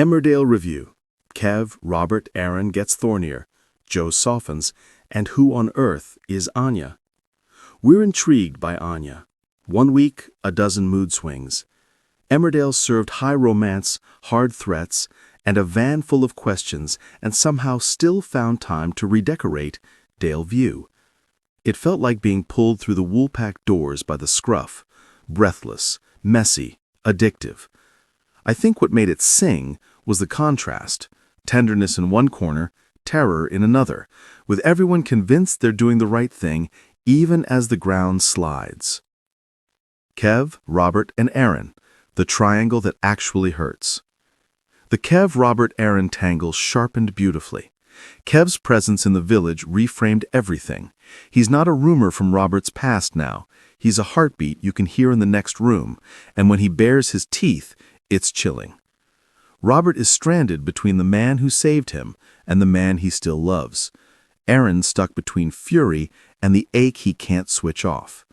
Emmerdale Review. Kev, Robert, Aaron gets thornier. Joe softens. And who on earth is Anya? We're intrigued by Anya. 1 week, a dozen mood swings. Emmerdale served high romance, hard threats, and a van full of questions, and somehow still found time to redecorate Dale View. It felt like being pulled through the wool-packed doors by the scruff, breathless, messy, addictive. I think what made it sing was the contrast, tenderness in one corner, terror in another, with everyone convinced they're doing the right thing, even as the ground slides. Kev, Robert, and Aaron, the triangle that actually hurts. The Kev, Robert, Aaron tangle sharpened beautifully. Kev's presence in the village reframed everything. He's not a rumor from Robert's past now. He's a heartbeat you can hear in the next room, and when he bares his teeth, it's chilling. Robert is stranded between the man who saved him and the man he still loves. Aaron's stuck between fury and the ache he can't switch off.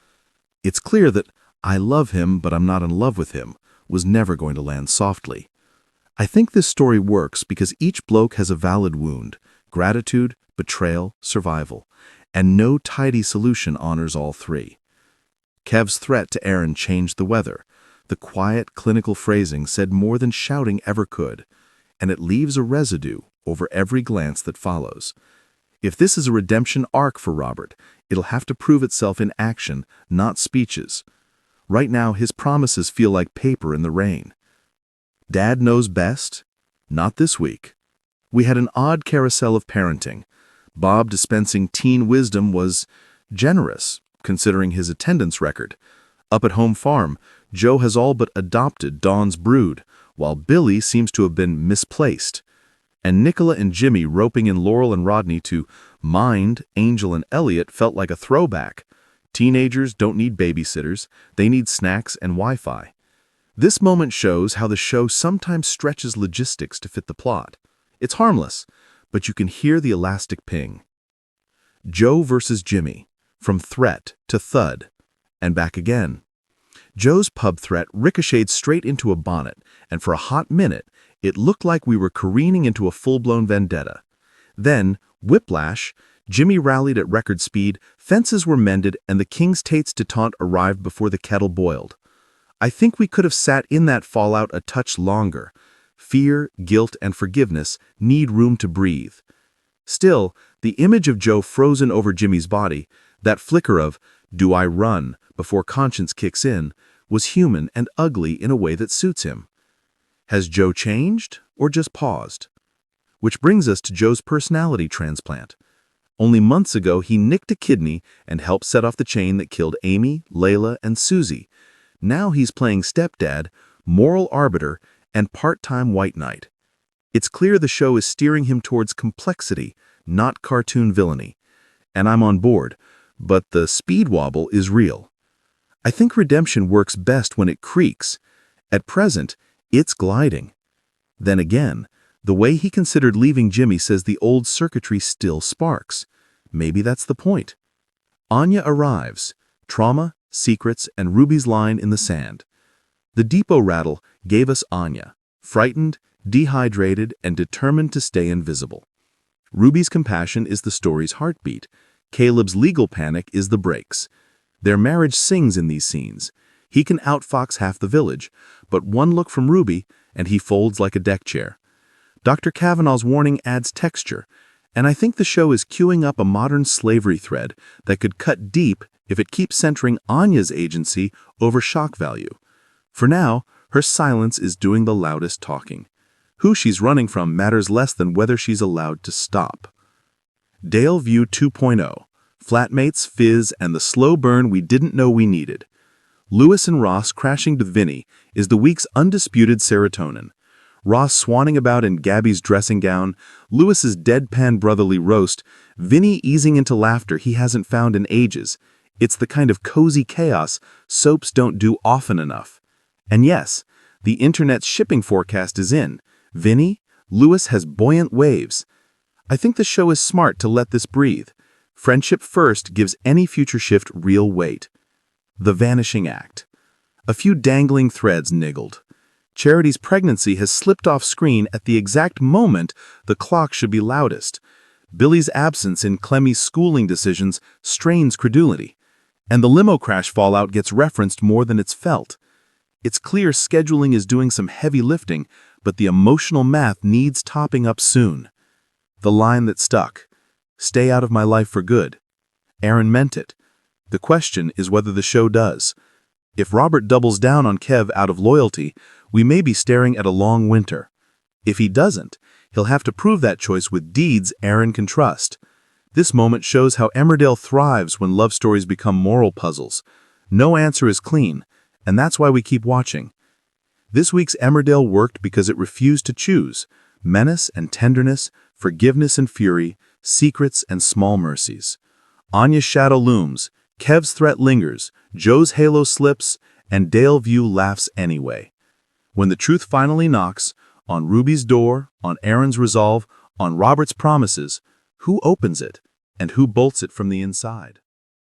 It's clear that "I love him, but I'm not in love with him" was never going to land softly. I think this story works because each bloke has a valid wound: gratitude, betrayal, survival, and no tidy solution honors all three. Kev's threat to Aaron changed the weather. The quiet, clinical phrasing said more than shouting ever could, and it leaves a residue over every glance that follows. If this is a redemption arc for Robert, it'll have to prove itself in action, not speeches. Right now, his promises feel like paper in the rain. Dad knows best? Not this week. We had an odd carousel of parenting. Bob dispensing teen wisdom was generous, considering his attendance record. Up at Home Farm, Joe has all but adopted Dawn's brood, while Billy seems to have been misplaced. And Nicola and Jimmy roping in Laurel and Rodney to mind Angel and Elliot felt like a throwback. Teenagers don't need babysitters, they need snacks and Wi-Fi. This moment shows how the show sometimes stretches logistics to fit the plot. It's harmless, but you can hear the elastic ping. Joe versus Jimmy, from threat to thud, and back again. Joe's pub threat ricocheted straight into a bonnet, and for a hot minute, it looked like we were careening into a full-blown vendetta. Then, whiplash, Jimmy rallied at record speed, fences were mended, and the King's Tate's detente arrived before the kettle boiled. I think we could have sat in that fallout a touch longer. Fear, guilt, and forgiveness need room to breathe. Still, the image of Joe frozen over Jimmy's body, that flicker of, "Do I run?" before conscience kicks in, was human and ugly in a way that suits him. Has Joe changed, or just paused? Which brings us to Joe's personality transplant. Only months ago, he nicked a kidney and helped set off the chain that killed Amy, Layla, and Susie. Now he's playing stepdad, moral arbiter, and part-time white knight. It's clear the show is steering him towards complexity, not cartoon villainy. And I'm on board, but the speed wobble is real. I think redemption works best when it creaks. At present, it's gliding. Then again, the way he considered leaving Jimmy says the old circuitry still sparks. Maybe that's the point. Anya arrives. Trauma, secrets, and Ruby's line in the sand. The depot rattle gave us Anya, frightened, dehydrated, and determined to stay invisible. Ruby's compassion is the story's heartbeat. Caleb's legal panic is the brakes. Their marriage sings in these scenes. He can outfox half the village, but one look from Ruby, and he folds like a deck chair. Dr. Kavanaugh's warning adds texture, and I think the show is queuing up a modern slavery thread that could cut deep if it keeps centering Anya's agency over shock value. For now, her silence is doing the loudest talking. Who she's running from matters less than whether she's allowed to stop. Dale View 2.0. Flatmates, fizz, and the slow burn we didn't know we needed. Lewis and Ross crashing to Vinny is the week's undisputed serotonin. Ross swanning about in Gabby's dressing gown, Lewis's deadpan brotherly roast, Vinny easing into laughter he hasn't found in ages. It's the kind of cozy chaos soaps don't do often enough. And yes, the internet's shipping forecast is in. Vinny, Lewis has buoyant waves. I think the show is smart to let this breathe. Friendship first gives any future shift real weight. The vanishing act. A few dangling threads niggled. Charity's pregnancy has slipped off screen at the exact moment the clock should be loudest. Billy's absence in Clemmy's schooling decisions strains credulity, and the limo crash fallout gets referenced more than it's felt. It's clear scheduling is doing some heavy lifting, but the emotional math needs topping up soon. The line that stuck, "Stay out of my life for good." Aaron meant it. The question is whether the show does. If Robert doubles down on Kev out of loyalty, we may be staring at a long winter. If he doesn't, he'll have to prove that choice with deeds Aaron can trust. This moment shows how Emmerdale thrives when love stories become moral puzzles. No answer is clean, and that's why we keep watching. This week's Emmerdale worked because it refused to choose: menace and tenderness, forgiveness and fury, secrets and small mercies. Anya's shadow looms, Kev's threat lingers, Joe's halo slips, and Dale View laughs anyway. When the truth finally knocks, on Ruby's door, on Aaron's resolve, on Robert's promises, who opens it, and who bolts it from the inside?